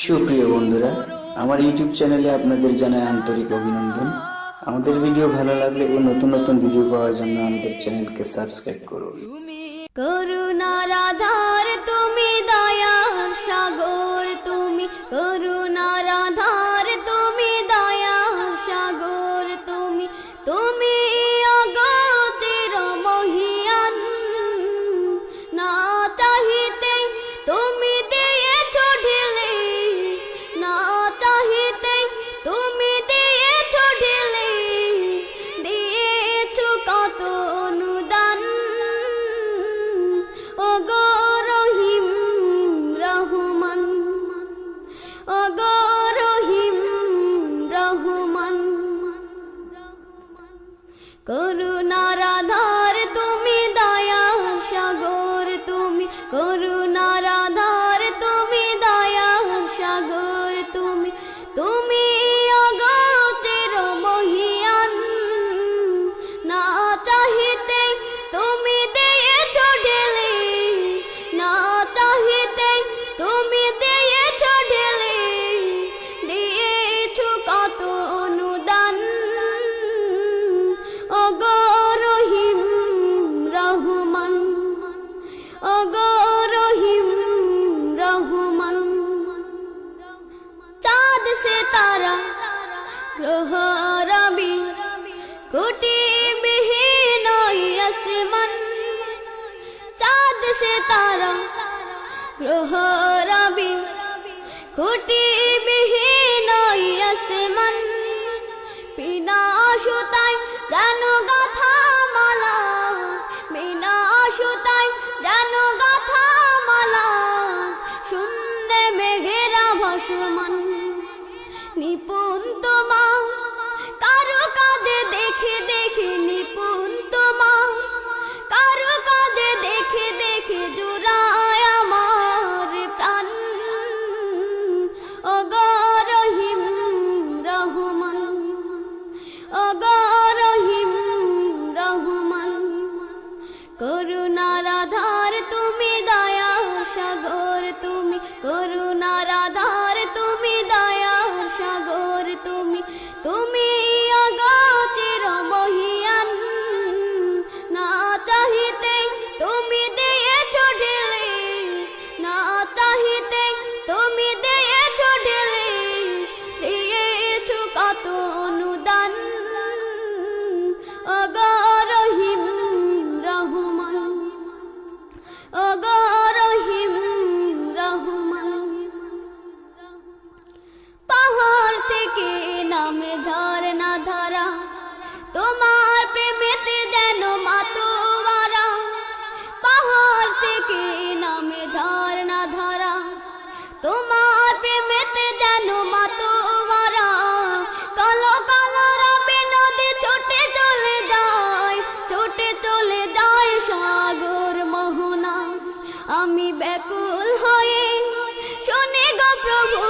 সুপ্রিয় বন্ধুরা, আমার ইউটিউব চ্যানেলে আপনাদের জানাই আন্তরিক অভিনন্দন। আমাদের ভিডিও ভালো লাগলে ও নতুন নতুন ভিডিও পাওয়ার জন্য আমাদের চ্যানেলকে সাবস্ক্রাইব করুন। করুণার আধার তুমি, দয়ার সাগর তুমি, করুণার আধার তুমি, দয়ার সাগর তুমি, তুমি অগতির মহিয়ান, না চাহিতে তুমি দিয়েছো ঢেলে, না চাহিতে তুমি দিয়েছো ঢেলে, দিয়েছো কত অনুদান। ওগো রহিম রহমান, ওগো রহিম রহমান, করুণার আধার তুমি, দয়ার সাগর তুমি, করুণার আধার তুমি, দয়ার সাগর তুমি, তুমি অগতির মহিয়ান, না চাহিতে তুমি দিয়েছো ঢেলে, না চাহিতে তুমি দিয়েছো ঢেলে, দিয়েছো কত অনুদান। ওগো রহিম রহমান, ওগো রহিম রহমান, চাঁদ সে তারা গ্রহ রবি কোটি বিহীন আসমান, চাঁদ সে তারা গ্রহ রবি কোটি বিহীন আসমান, বিনা সুতায় যেন গাথা মালা, বিনা সুতায় যেন গাথা মালা, শূন্যে মেঘেরা ভাসমান, নিপুণ তোমা কারো কাজে দেখে দেখে, নিপুণ তোমা কারো কাজে দেখে দেখে, জুড়ায় আমার প্রাণ। ওগো রহিম রহমান, ওগো রহিম রহমান, করুণার আধার তুমি, দয়ার সাগর তুমি, করুণার আধার তুমি, দয়ার সাগর তুমি, তুমি অগতির মহিয়ান, না চাহিতে তুমি দিয়েছো ঢেলে, না চাহিতে তুমি দিয়েছো ঢেলে, দিয়েছো কত অনুদান। ওগো রহিম রহমান, ওগো রহিম রহমান, পাহাড় থেকে নামে ঝরনা ধারা, তোমার প্রেমেতে যেন মাতোয়ারা, পাহাড় থেকে নামে ঝরনা ধারা, তোমার প্রেমেতে যেন মাতোয়ারা, কালো কালো রবে নদী ছুটে চলে যায়, ছুটে চলে যায় সাগর মোহনা, আমি ব্যাকুল হয়ে শুনি গো প্রভু